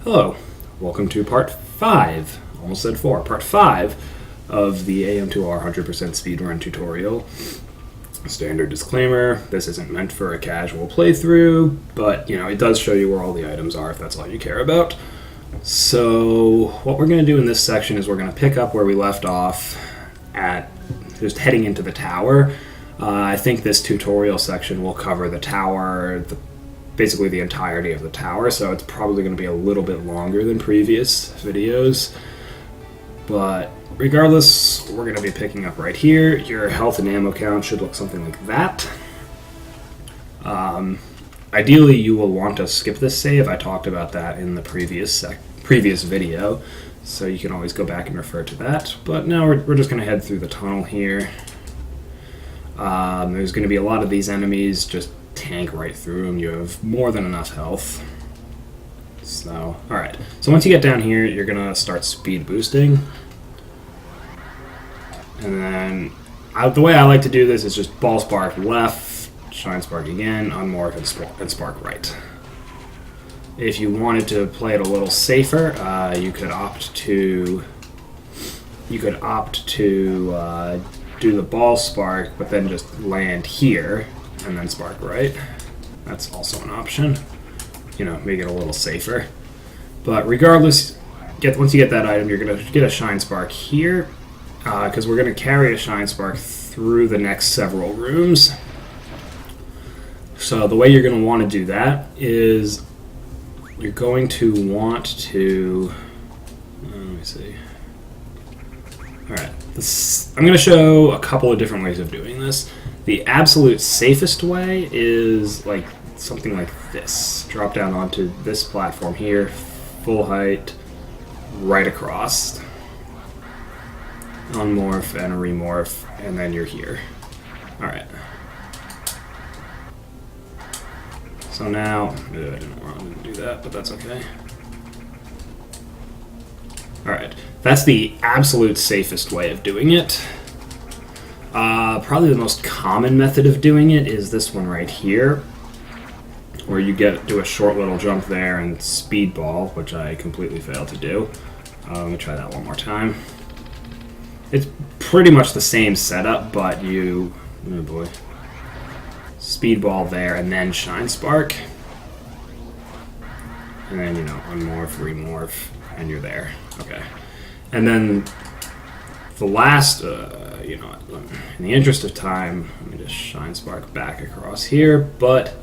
Hello, welcome to part 5, almost said 4, part 5 of the AM2R 100% speedrun tutorial. Standard disclaimer, this isn't meant for a casual playthrough, but it does show you where all the items are if that's all you care about. So what we're going to do in this section is we're going to pick up where we left off at just heading into the tower. I think this tutorial section will cover the tower, basically the entirety of the tower, so it's probably going to be a little bit longer than previous videos. But regardless, we're going to be picking up right here. Your health and ammo count should look something like that. Ideally, you will want to skip this save. I talked about that in the previous video, so you can always go back and refer to that. But now we're just going to head through the tunnel here. There's going to be a lot of these enemies. Just tank right through them. You have more than enough health. So, alright. So once you get down here, you're going to start speed boosting. And then, the way I like to do this is just ball spark left, shine spark again, unmorph, and spark right. If you wanted to play it a little safer, you could opt to do the ball spark, but then just land here and then spark right. That's also an option. Make it a little safer. But regardless, once you get that item, you're gonna get a shine spark here, because we're gonna carry a shine spark through the next several rooms. So the way you're gonna want to do that is you're going to want to. Let me see. All right. I'm going to show a couple of different ways of doing this. The absolute safest way is like something like this. Drop down onto this platform here, full height, right across. Unmorph and remorph, and then you're here. Alright. So now, I didn't do that, but that's okay. Alright, that's the absolute safest way of doing it. Probably the most common method of doing it is this one right here, where you do a short little jump there and speedball, which I completely failed to do. Let me try that one more time. It's pretty much the same setup, but oh boy, speedball there and then shine spark, and then unmorph, remorph, and you're there. Okay, and then the last, in the interest of time, let me just shine spark back across here. But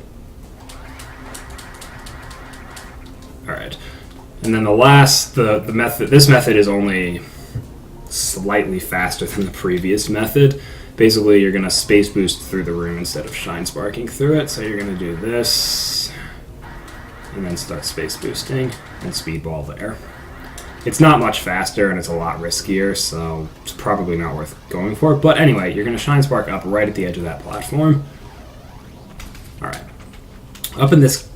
all right, and then the last, the method. This method is only slightly faster than the previous method. Basically, you're gonna space boost through the room instead of shine sparking through it. So you're gonna do this, and then start space boosting and speedball there. It's not much faster and it's a lot riskier, so it's probably not worth going for. But anyway, you're going to shine spark up right at the edge of that platform. All right. Up in this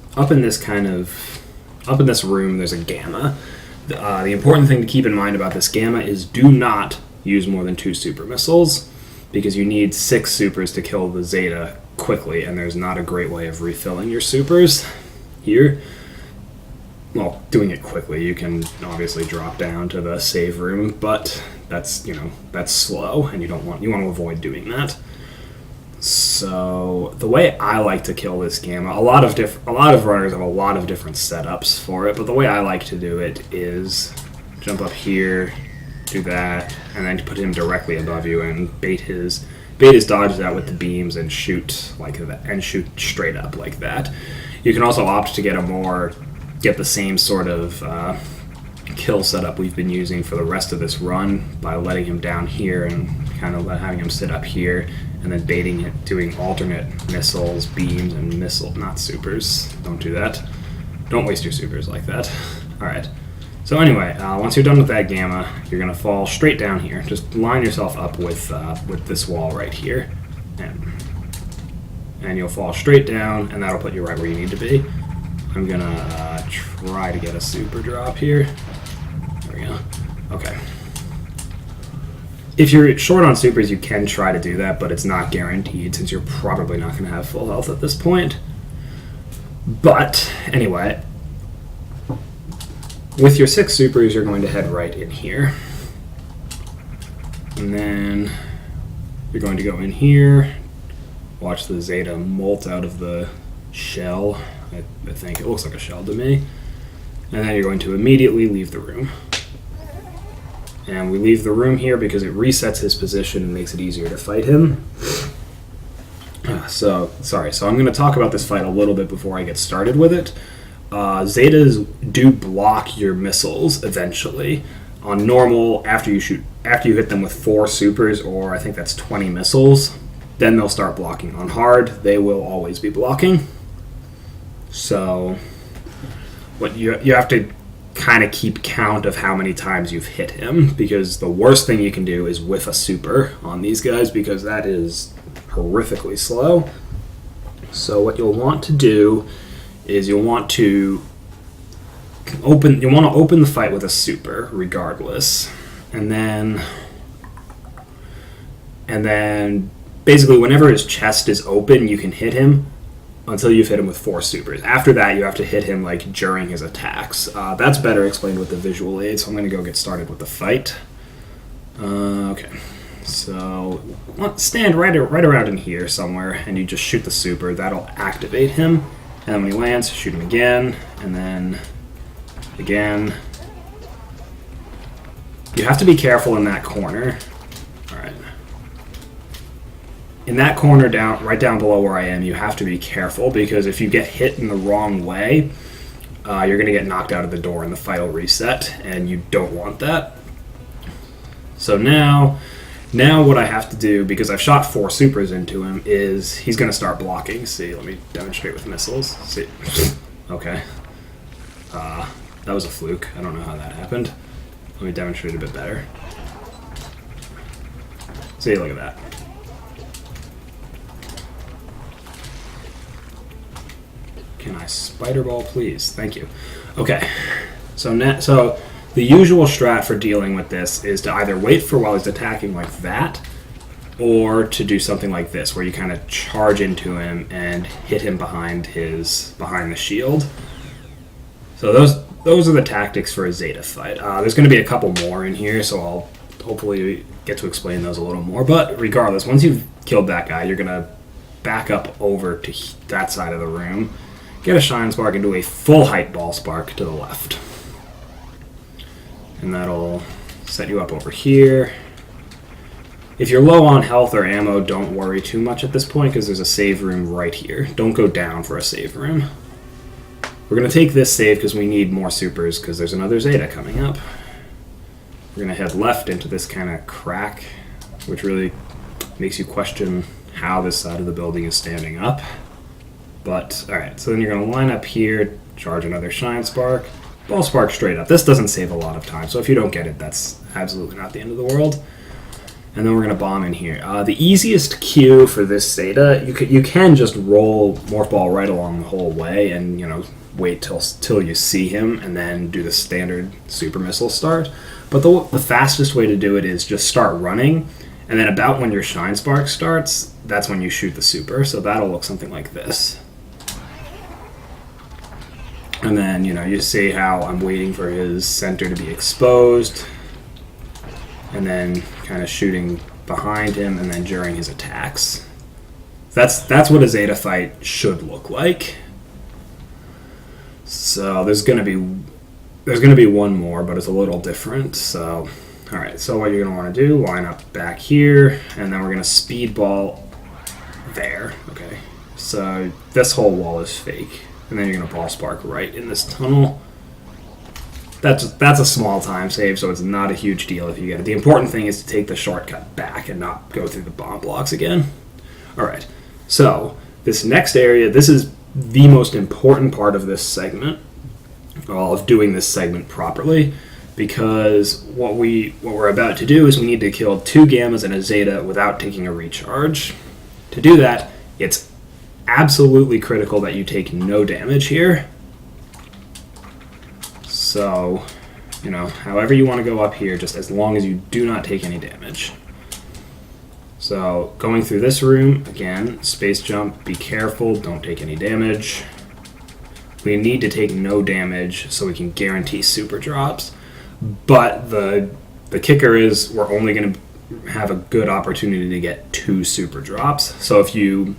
room, there's a gamma. The important thing to keep in mind about this gamma is do not use more than 2 super missiles, because you need 6 supers to kill the Zeta quickly, and there's not a great way of refilling your supers here. Well, doing it quickly, you can obviously drop down to the save room, but that's slow, and you want to avoid doing that. So the way I like to kill this gamma, a lot of runners have a lot of different setups for it, but the way I like to do it is jump up here, do that, and then put him directly above you and bait his dodges out with the beams and shoot like that, and shoot straight up like that. You can also opt to get the same sort of kill setup we've been using for the rest of this run by letting him down here and kind of having him sit up here and then baiting it, doing alternate missiles, beams, and not supers. Don't do that. Don't waste your supers like that. Alright. So anyway, once you're done with that gamma, you're going to fall straight down here. Just line yourself up with this wall right here. And you'll fall straight down, and that'll put you right where you need to be. I'm gonna try to get a super drop here. There we go. Okay. If you're short on supers, you can try to do that, but it's not guaranteed since you're probably not going to have full health at this point. But anyway, With your 6 supers, you're going to head right in here. And then you're going to go in here, watch the Zeta molt out of the shell. I think it looks like a shell to me. And then you're going to immediately leave the room. And we leave the room here because it resets his position and makes it easier to fight him. So I'm going to talk about this fight a little bit before I get started with it. Zetas do block your missiles eventually. On normal, after you hit them with 4 supers, or I think that's 20 missiles, then they'll start blocking. On hard, they will always be blocking. So what you have to kind of keep count of how many times you've hit him, because the worst thing you can do is whiff a super on these guys, because that is horrifically slow. So what you'll want to do is you'll want to open the fight with a super regardless, and then basically whenever his chest is open, you can hit him until you've hit him with 4 supers. After that, you have to hit him like during his attacks. That's better explained with the visual aid, so I'm going to go get started with the fight. Okay, so stand right around in here somewhere, and you just shoot the super. That'll activate him, and then when he lands, shoot him again, and then again. You have to be careful in that corner. Alright. In that corner right down below where I am, you have to be careful, because if you get hit in the wrong way, you're going to get knocked out of the door and the fight will reset, and you don't want that. So now what I have to do, because I've shot 4 supers into him, is he's going to start blocking. See, let me demonstrate with missiles. See. Okay. That was a fluke. I don't know how that happened. Let me demonstrate a bit better. See, look at that. Can I spider ball, please? Thank you. Okay. So the usual strat for dealing with this is to either wait for while he's attacking like that, or to do something like this, where you kind of charge into him and hit him behind the shield. So those are the tactics for a Zeta fight. There's going to be a couple more in here, so I'll hopefully get to explain those a little more. But regardless, once you've killed that guy, you're going to back up over to that side of the room, get a Shine Spark, and do a full height Ball Spark to the left. And that'll set you up over here. If you're low on health or ammo, don't worry too much at this point, because there's a save room right here. Don't go down for a save room. We're going to take this save because we need more supers, because there's another Zeta coming up. We're going to head left into this kind of crack, which really makes you question how this side of the building is standing up. But, alright, so then you're going to line up here, charge another Shine Spark, Ball Spark straight up. This doesn't save a lot of time, so if you don't get it, that's absolutely not the end of the world. And then we're going to bomb in here. The easiest cue for this Zeta, you can just roll Morph Ball right along the whole way and, wait till you see him and then do the standard super missile start. But the fastest way to do it is just start running, and then about when your Shine Spark starts, that's when you shoot the super. So that'll look something like this. And then, you see how I'm waiting for his center to be exposed, and then kind of shooting behind him, and then during his attacks. That's what a Zeta fight should look like. So there's gonna be one more, but it's a little different. So, all right. So what you're gonna want to do? Line up back here, and then we're gonna speed ball there. Okay. So this whole wall is fake, and then you're gonna Ball Spark right in this tunnel. That's a small time save, so it's not a huge deal if you get it. The important thing is to take the shortcut back and not go through the bomb blocks again. All right. So this next area, this is the most important part of this segment, of doing this segment properly, because what we're about to do is we need to kill 2 Gammas and a Zeta without taking a recharge. To do that, it's absolutely critical that you take no damage here. So, however you want to go up here, just as long as you do not take any damage. So, going through this room, again, space jump, be careful, don't take any damage. We need to take no damage so we can guarantee super drops. But the kicker is we're only going to have a good opportunity to get 2 super drops. So if you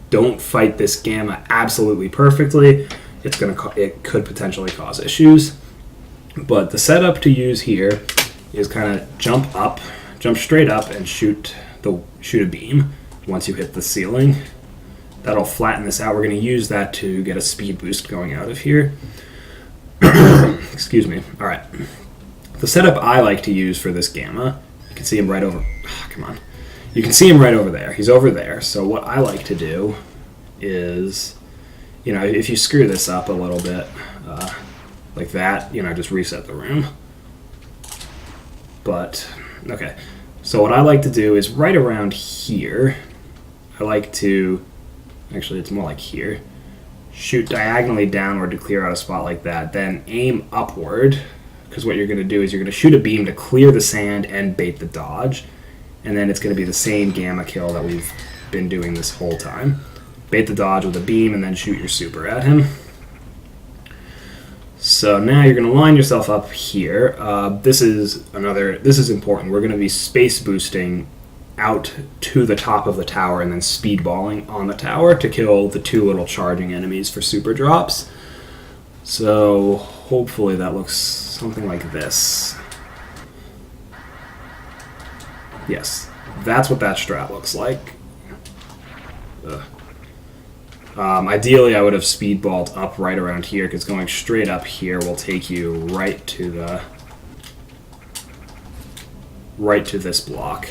don't fight this gamma absolutely perfectly, it could potentially cause issues. But the setup to use here is kind of jump straight up and shoot a beam once you hit the ceiling. That'll flatten this out. We're going to use that to get a speed boost going out of here. Excuse me. All right. The setup I like to use for this gamma, you can see him right over. Come on. You can see him right over there. He's over there. So what I like to do is, if you screw this up a little bit, like that, just reset the room. But, okay. So what I like to do is right around here, I like to, actually it's more like here, shoot diagonally downward to clear out a spot like that, then aim upward, because what you're going to do is you're going to shoot a beam to clear the sand and bait the dodge, and then it's going to be the same gamma kill that we've been doing this whole time. Bait the dodge with a beam and then shoot your super at him. So now you're going to line yourself up here. This is important. We're going to be space boosting out to the top of the tower and then speedballing on the tower to kill the 2 little charging enemies for super drops. So hopefully that looks something like this. Yes, that's what that strat looks like. Ideally, I would have speedballed up right around here, because going straight up here will take you right to this block.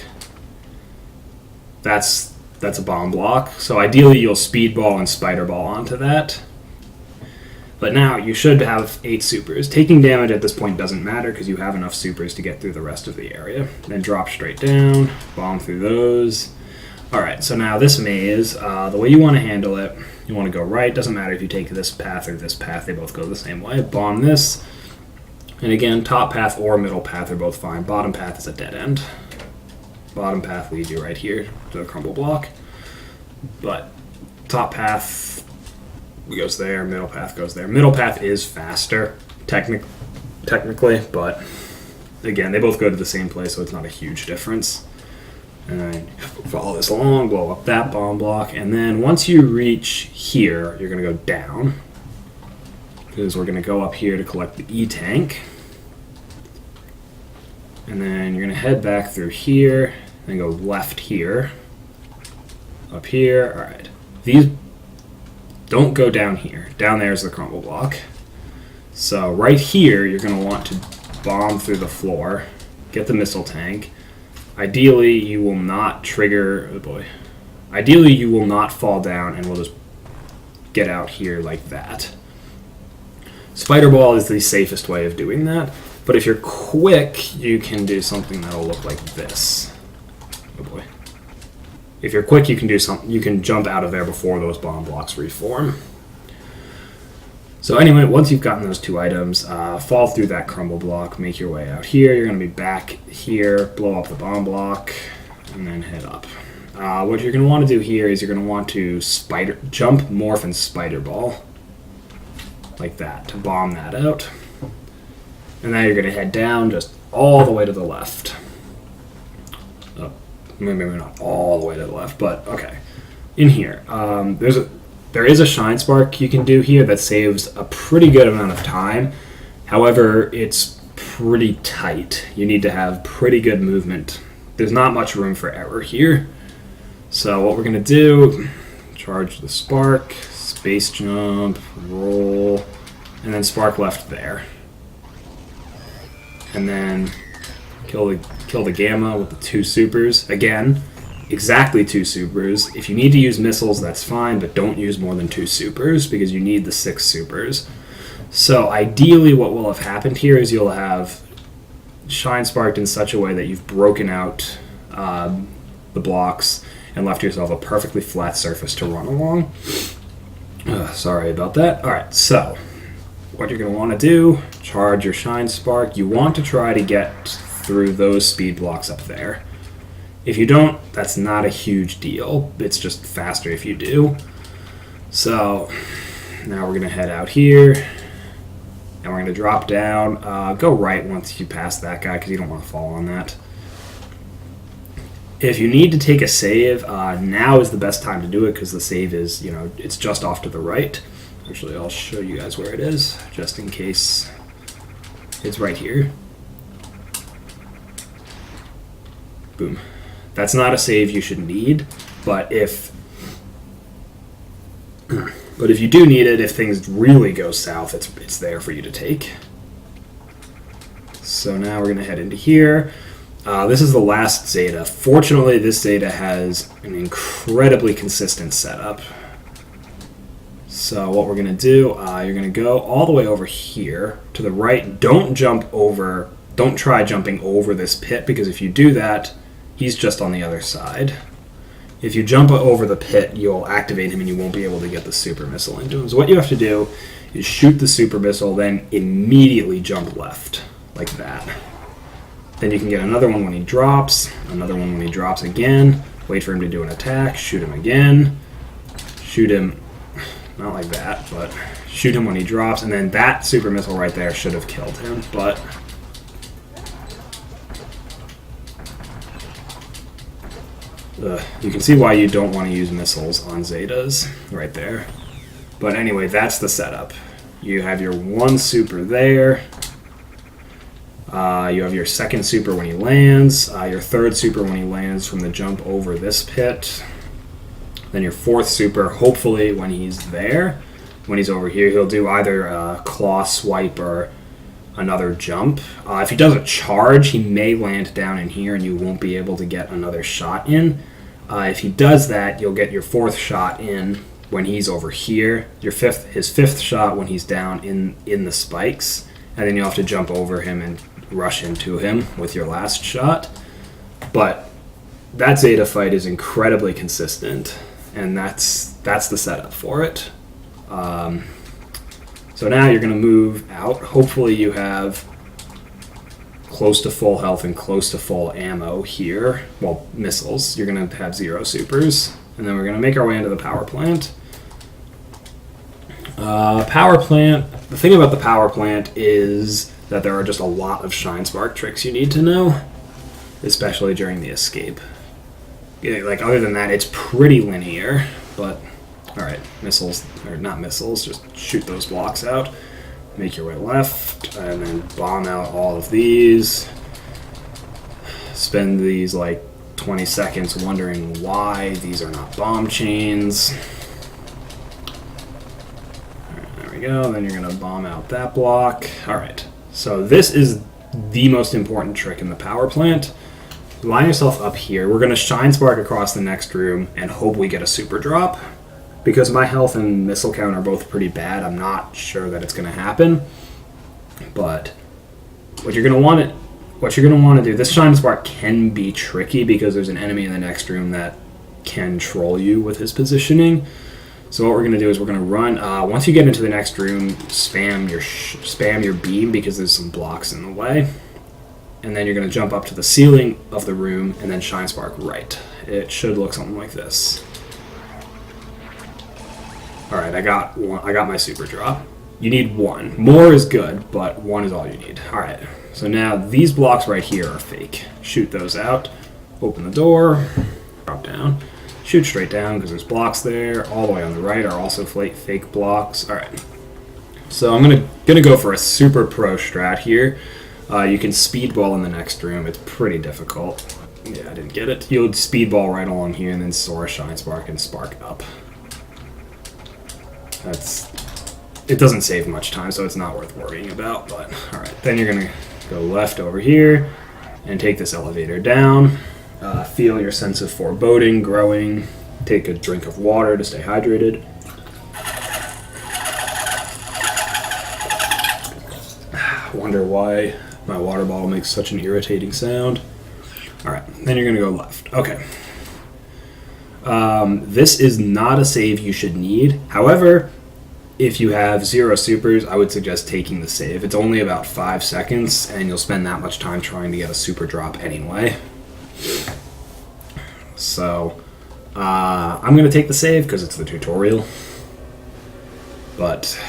That's a bomb block. So ideally, you'll speedball and spiderball onto that. But now you should have 8 supers. Taking damage at this point doesn't matter because you have enough supers to get through the rest of the area. Then drop straight down, bomb through those. Alright, so now this maze, the way you want to handle it, you want to go right. Doesn't matter if you take this path or this path, they both go the same way. Bomb this. And again, top path or middle path are both fine. Bottom path is a dead end. Bottom path leads you right here to the crumble block. But top path goes there, middle path goes there. Middle path is faster, technically, but again, they both go to the same place, so it's not a huge difference. And then follow this along, blow up that bomb block, and then once you reach here, you're going to go down, because we're going to go up here to collect the E-tank. And then you're going to head back through here, and go left here, up here. Alright, these don't go down here. Down there is the crumble block. So right here, you're going to want to bomb through the floor, get the missile tank. Ideally, you will not trigger... Oh boy. Ideally, you will not fall down and we'll just get out here like that. Spiderball is the safest way of doing that. But if you're quick, you can do something that'll look like this. Oh boy. If you're quick, you can do something. You can jump out of there before those bomb blocks reform. So anyway, once you've gotten those 2 items, fall through that crumble block, make your way out here. You're going to be back here, blow up the bomb block, and then head up. What you're going to want to do here is you're going to want to jump, morph, and spider ball, like that, to bomb that out. And now you're going to head down just all the way to the left. Maybe not all the way to the left, but okay. In here, there is a shine spark you can do here that saves a pretty good amount of time. However, it's pretty tight. You need to have pretty good movement. There's not much room for error here. So what we're going to do, charge the spark, space jump, roll, and then spark left there. And then kill the gamma with the 2 supers. Again, exactly 2 supers. If you need to use missiles, that's fine, but don't use more than 2 supers because you need the 6 supers. So ideally what will have happened here is you'll have shine sparked in such a way that you've broken out the blocks and left yourself a perfectly flat surface to run along. Sorry about that. Alright, so what you're going to want to do, charge your shine spark. You want to try to get through those speed blocks up there. If you don't, that's not a huge deal. It's just faster if you do. So Now we're going to head out here, and we're going to drop down. Go right once you pass that guy, because you don't want to fall on that. If you need to take a save, now is the best time to do it, because the save is, it's just off to the right. Actually, I'll show you guys where it is, just in case. It's right here. Boom. That's not a save you should need, but if you do need it, if things really go south, it's there for you to take. So now we're going to head into here. This is the last Zeta. Fortunately, this Zeta has an incredibly consistent setup. So what we're going to do, you're going to go all the way over here to the right. Don't try jumping over this pit, because if you do that, he's just on the other side. If you jump over the pit, you'll activate him and you won't be able to get the super missile into him. So what you have to do is shoot the super missile, then immediately jump left, like that. Then you can get another one when he drops, another one when he drops again, wait for him to do an attack, shoot him again, shoot him, not like that, but shoot him when he drops, and then that super missile right there should have killed him, but you can see why you don't want to use missiles on Zetas right there. But anyway, that's the setup. You have your one super there. You have your second super when he lands. Your third super when he lands from the jump over this pit. Then your fourth super, hopefully when he's there. When he's over here, he'll do either a claw swipe or another jump. If he does a charge, he may land down in here and you won't be able to get another shot in. If he does that, you'll get your fourth shot in when he's over here, his fifth shot when he's down in the spikes, and then you'll have to jump over him and rush into him with your last shot. But that Zeta fight is incredibly consistent, and that's the setup for it. So now you're going to move out. Hopefully you have close to full health and close to full ammo here. Well, missiles. You're going to have 0 supers. And then we're going to make our way into the power plant. The thing about the power plant is that there are just a lot of Shine Spark tricks you need to know, especially during the escape. Like, other than that, it's pretty linear, but alright, missiles, or not missiles, just shoot those blocks out. Make your way left, and then bomb out all of these. Spend these like 20 seconds wondering why these are not bomb chains. Alright, there we go. Then you're going to bomb out that block. Alright, so this is the most important trick in the power plant. Line yourself up here. We're going to Shine Spark across the next room and hope we get a super drop. Because my health and missile count are both pretty bad, I'm not sure that it's going to happen. But what you're going to want to do, this Shine Spark can be tricky because there's an enemy in the next room that can troll you with his positioning. So what we're going to do is we're going to run. Once you get into the next room, spam your beam because there's some blocks in the way. And then you're going to jump up to the ceiling of the room and then Shine Spark right. It should look something like this. Alright, I got my super drop. You need 1. More is good, but 1 is all you need. Alright, so now these blocks right here are fake. Shoot those out. Open the door. Drop down. Shoot straight down because there's blocks there. All the way on the right are also fake blocks. Alright, so I'm gonna go for a super pro strat here. You can speedball in the next room. It's pretty difficult. Yeah, I didn't get it. You'll speedball right along here and then soar a Shine Spark and spark up. It doesn't save much time, so it's not worth worrying about, but alright. Then you're going to go left over here and take this elevator down. Feel your sense of foreboding growing. Take a drink of water to stay hydrated. Wonder why my water bottle makes such an irritating sound. Alright, then you're going to go left. Okay. This is not a save you should need. However, if you have 0 supers, I would suggest taking the save. It's only about 5 seconds, and you'll spend that much time trying to get a super drop anyway. So, I'm going to take the save because it's the tutorial. But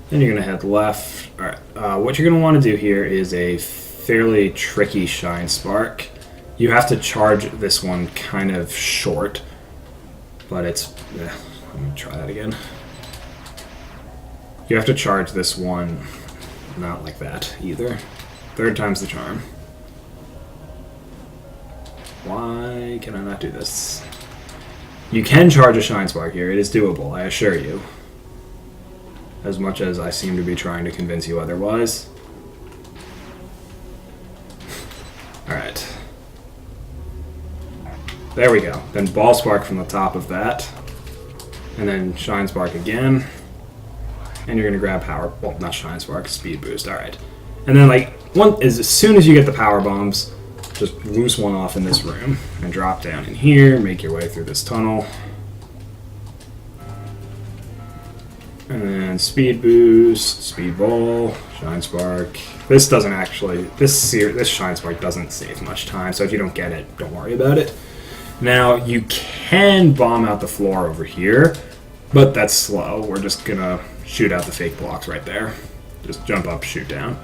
then you're going to head left. All right. What you're going to want to do here is a fairly tricky Shine Spark. You have to charge this one kind of short, but it's... let me try that again. You have to charge this one not like that either. Third time's the charm. Why can I not do this? You can charge a Shine Spark here. It is doable, I assure you. As much as I seem to be trying to convince you otherwise. Alright. There we go. Then Ball Spark from the top of that. And then Shine Spark again. And you're going to grab Power... Well, not Shine Spark, Speed Boost. Alright. And then, like, as soon as you get the Power Bombs, just loose one off in this room. And drop down in here, make your way through this tunnel. And then Speed Boost, Speed Ball, Shine Spark. This doesn't actually... This Shine Spark doesn't save much time, so if you don't get it, don't worry about it. Now, you can bomb out the floor over here, but that's slow. We're just gonna shoot out the fake blocks right there. Just jump up, shoot down.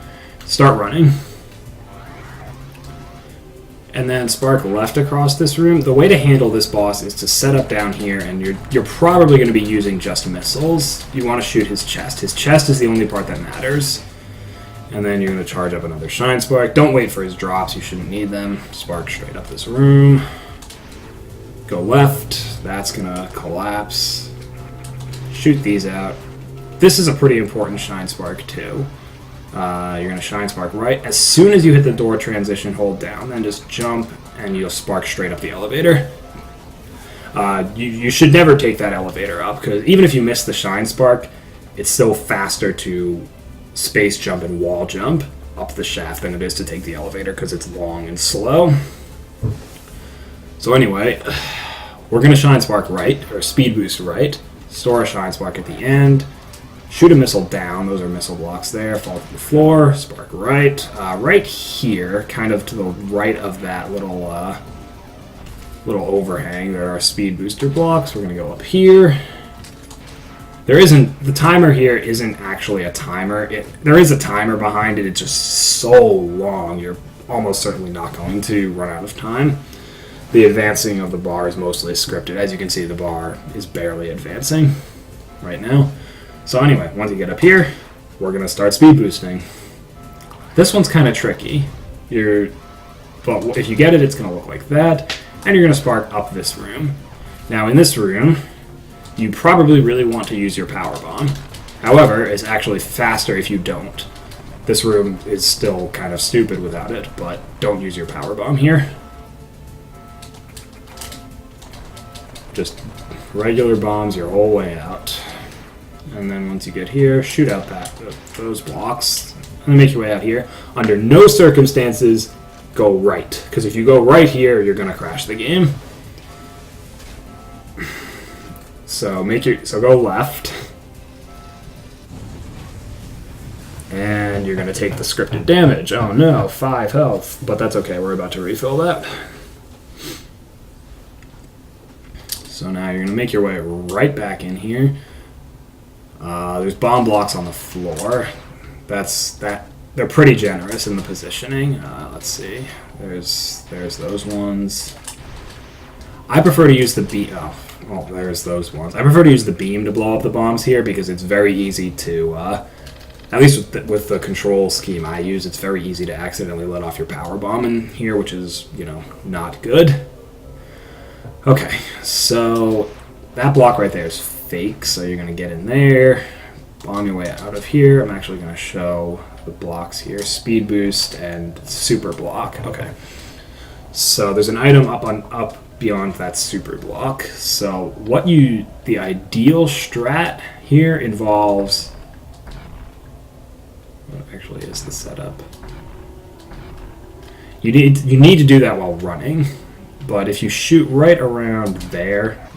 Start running. And then spark left across this room. The way to handle this boss is to set up down here, and you're probably going to be using just missiles. You want to shoot his chest. His chest is the only part that matters. And then you're going to charge up another Shine Spark. Don't wait for his drops. You shouldn't need them. Spark straight up this room. Go left. That's going to collapse. Shoot these out. This is a pretty important Shine Spark, too. You're going to Shine Spark right. As soon as you hit the door transition, hold down. Then just jump, and you'll spark straight up the elevator. You should never take that elevator up, because even if you miss the Shine Spark, it's still faster to space jump and wall jump up the shaft than it is to take the elevator, because it's long and slow. So anyway, we're going to Shine Spark right, or Speed Boost right. Store a Shine Spark at the end. Shoot a missile down. Those are missile blocks there. Fall to the floor. Spark right. Right here, kind of to the right of that little overhang, there are speed booster blocks. We're going to go up here. The timer here isn't actually a timer. There is a timer behind it. It's just so long. You're almost certainly not going to run out of time. The advancing of the bar is mostly scripted. As you can see, the bar is barely advancing right now. So anyway, once you get up here, we're going to start speed boosting. This one's kind of tricky. But if you get it, it's going to look like that. And you're going to spark up this room. Now in this room, you probably really want to use your power bomb. However, it's actually faster if you don't. This room is still kind of stupid without it, but don't use your power bomb here. Just regular bombs your whole way out. And then once you get here, shoot out those blocks. And then make your way out here. Under no circumstances, go right. Because if you go right here, you're going to crash the game. So go left. And you're going to take the scripted damage. Oh no, 5 health. But that's okay, we're about to refill that. So now you're going to make your way right back in here. There's bomb blocks on the floor. They're pretty generous in the positioning. Let's see. There's those ones. I prefer to use the beam. Oh, there's those ones. I prefer to use the beam to blow up the bombs here because it's very easy to, at least with the control scheme I use, it's very easy to accidentally let off your power bomb in here, which is, not good. Okay, so that block right there is fake, so you're going to get in there, bomb your way out of here. I'm actually going to show the blocks here, speed boost and super block. Okay, so there's an item up beyond that super block. So the ideal strat here involves, what actually is the setup? You need to do that while running, but if you shoot right around there,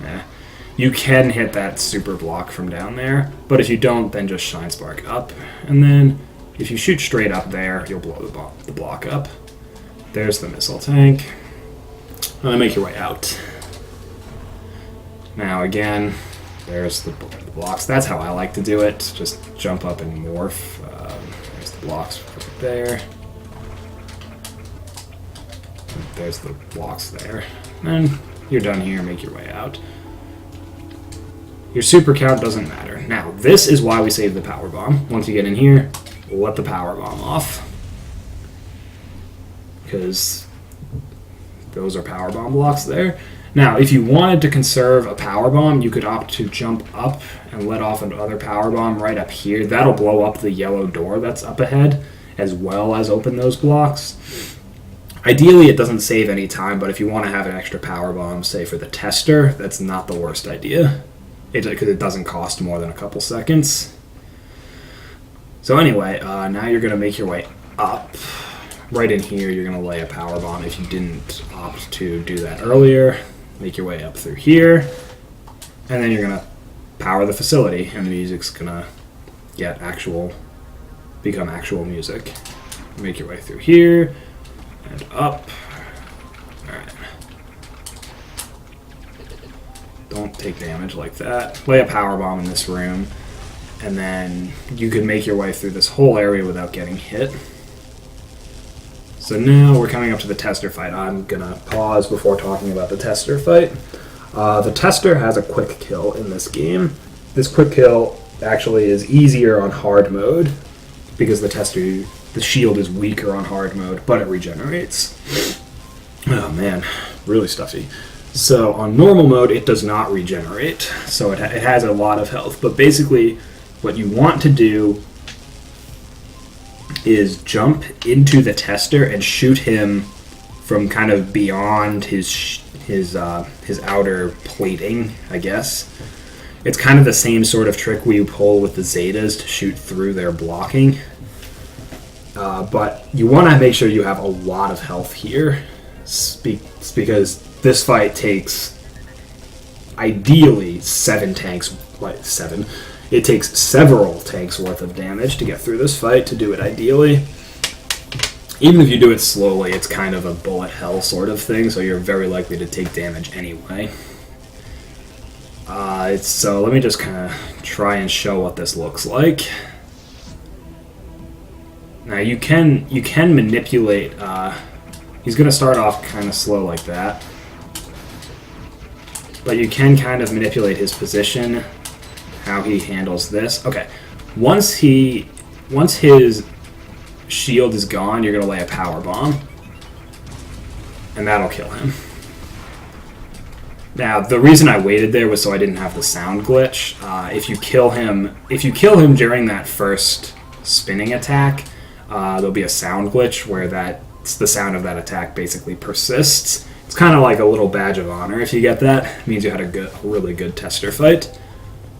you can hit that super block from down there, but if you don't, then just Shine Spark up, and then if you shoot straight up there, you'll blow the block up. There's the missile tank. And then make your way out. Now again, There's the blocks. That's how I like to do it. Just jump up and morph. There's the blocks right there. There's the blocks there. And you're done here. Make your way out. Your super count doesn't matter. Now, this is why we save the power bomb. Once you get in here, let the power bomb off. Because those are power bomb blocks there. Now, if you wanted to conserve a power bomb, you could opt to jump up and let off another power bomb right up here. That'll blow up the yellow door that's up ahead, as well as open those blocks. Ideally, it doesn't save any time, but if you want to have an extra power bomb, say for the tester, that's not the worst idea, because it doesn't cost more than a couple seconds. So anyway, now you're going to make your way up. Right in here, you're going to lay a power bomb if you didn't opt to do that earlier. Make your way up through here, and then you're going to power the facility, and the music's going to become actual music. Make your way through here, and up. Alright. Don't take damage like that. Lay a power bomb in this room, and then you can make your way through this whole area without getting hit. So now we're coming up to the tester fight. I'm going to pause before talking about the tester fight. The tester has a quick kill in this game. This quick kill actually is easier on hard mode because the shield is weaker on hard mode, but it regenerates. Oh man, really stuffy. So on normal mode, it does not regenerate, so it has a lot of health. But basically, what you want to do is jump into the tester and shoot him from kind of beyond his outer plating, I guess. It's kind of the same sort of trick we pull with the Zetas to shoot through their blocking. But you want to make sure you have a lot of health here, because this fight takes ideally 7 tanks, like 7. It takes several tanks worth of damage to get through this fight, to do it ideally. Even if you do it slowly, it's kind of a bullet hell sort of thing, so you're very likely to take damage anyway. So let me just kind of try and show what this looks like. Now you can manipulate, he's going to start off kind of slow like that, but you can kind of manipulate his position, how he handles this. Okay, once his shield is gone, you're going to lay a power bomb, and that'll kill him. Now, the reason I waited there was so I didn't have the sound glitch. If you kill him during that first spinning attack, there'll be a sound glitch where the sound of that attack basically persists. It's kind of like a little badge of honor if you get that. It means you had a really good tester fight.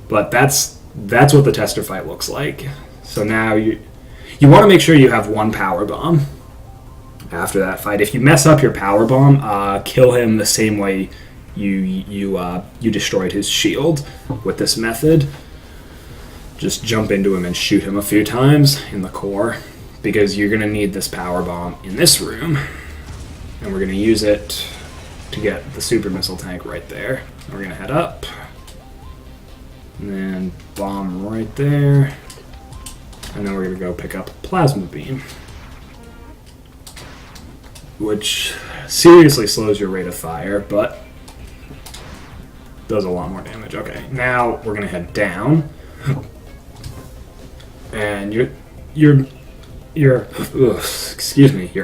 But that's what the tester fight looks like. So now you want to make sure you have one power bomb after that fight. If you mess up your power bomb, kill him the same way you destroyed his shield with this method. Just jump into him and shoot him a few times in the core, because you're going to need this power bomb in this room, and we're going to use it to get the super missile tank right there. We're going to head up, and then bomb right there, and then we're going to go pick up plasma beam, which seriously slows your rate of fire, but does a lot more damage. Okay, now we're going to head down, and your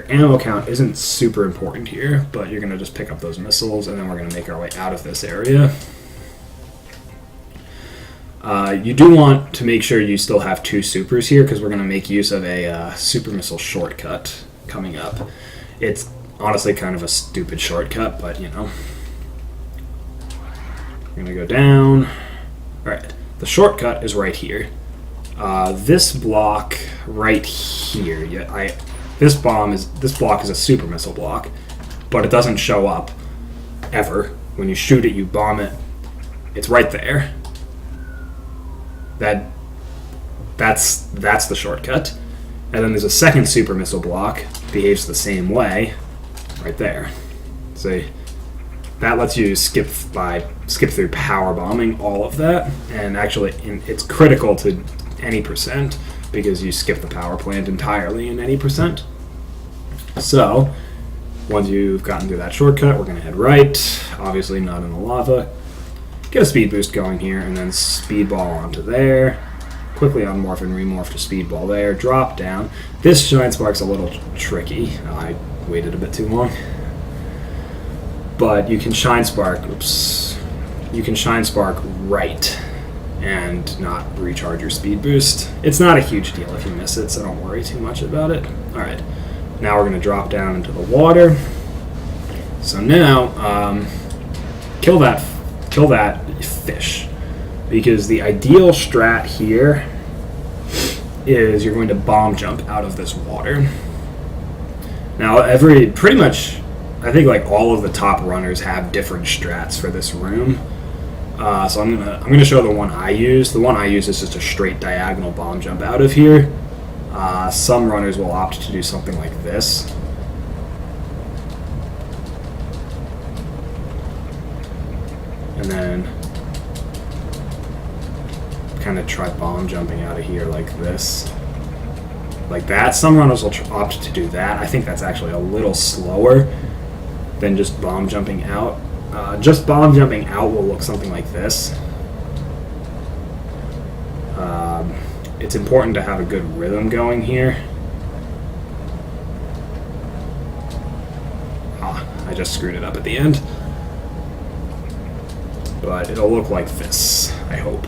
ammo count isn't super important here, but you're going to just pick up those missiles, and then we're going to make our way out of this area. You do want to make sure you still have 2 supers here, because we're going to make use of a super missile shortcut coming up. It's honestly kind of a stupid shortcut, but you know. We're going to go down. Alright, the shortcut is right here. This block right here, this block is a super missile block, but it doesn't show up ever. When you shoot it, you bomb it. It's right there. That's the shortcut. And then there's a second super missile block, behaves the same way, right there. See, that lets you skip through power bombing all of that, and actually it's critical to any percent because you skip the power plant entirely in any percent. So once you've gotten through that shortcut, we're going to head right, obviously not in the lava, get a speed boost going here, and then speedball onto there, quickly unmorph and remorph to speedball there, drop down. This Shine Spark's a little tricky. I waited a bit too long. But you can Shine Spark, you can Shine Spark right and not recharge your speed boost. It's not a huge deal if you miss it, so don't worry too much about it. Alright, now we're going to drop down into the water. So now, kill that fish. Because the ideal strat here is you're going to bomb jump out of this water. Now, pretty much, I think like all of the top runners have different strats for this room. So I'm gonna show the one I use. The one I use is just a straight diagonal bomb jump out of here. Some runners will opt to do something like this. And then kind of try bomb jumping out of here like this. Like that. Some runners will opt to do that. I think that's actually a little slower than just bomb jumping out. Just bomb jumping out will look something like this. It's important to have a good rhythm going here. I just screwed it up at the end. But it'll look like this, I hope.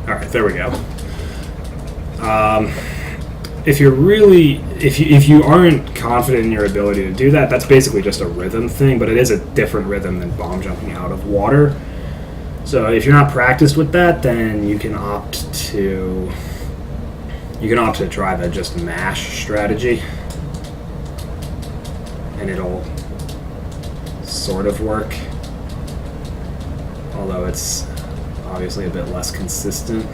Alright, there we go. If you aren't confident in your ability to do that, that's basically just a rhythm thing, but it is a different rhythm than bomb jumping out of water. So if you're not practiced with that, then you can opt to try the just mash strategy, and it'll sort of work, although it's obviously a bit less consistent.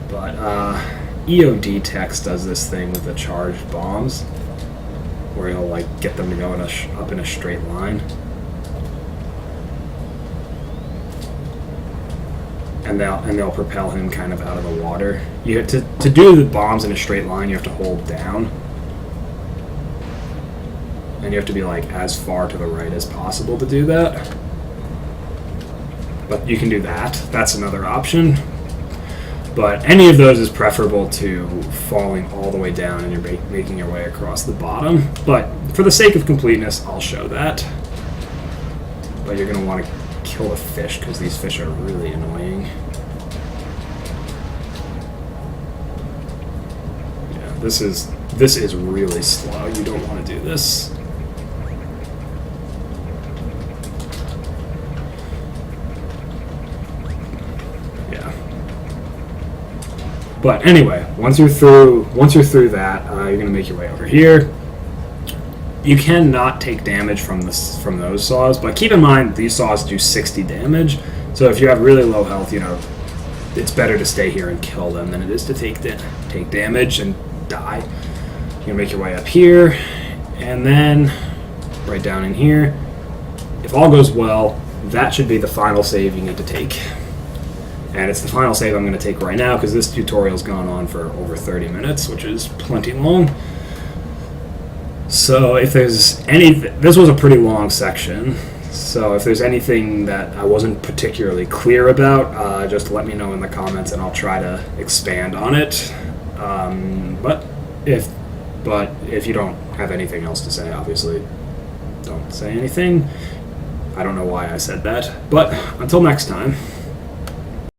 But EOD Text does this thing with the charged bombs, where he'll like get them to go up in a straight line, and they'll propel him kind of out of the water. You have to do the bombs in a straight line. You have to hold down, and you have to be like as far to the right as possible to do that. But you can do that. That's another option. But any of those is preferable to falling all the way down and you're making your way across the bottom. But for the sake of completeness, I'll show that. But you're going to want to kill the fish because these fish are really annoying. Yeah, this is really slow. You don't want to do this. But anyway, once you're through that, you're going to make your way over here. You cannot take damage from those saws, but keep in mind these saws do 60 damage. So if you have really low health, it's better to stay here and kill them than it is to take damage and die. You're going to make your way up here, and then right down in here. If all goes well, that should be the final save you need to take. And it's the final save I'm going to take right now because this tutorial's gone on for over 30 minutes, which is plenty long. So if there's this was a pretty long section, so if there's anything that I wasn't particularly clear about, just let me know in the comments and I'll try to expand on it. But if you don't have anything else to say, obviously don't say anything. I don't know why I said that, but until next time.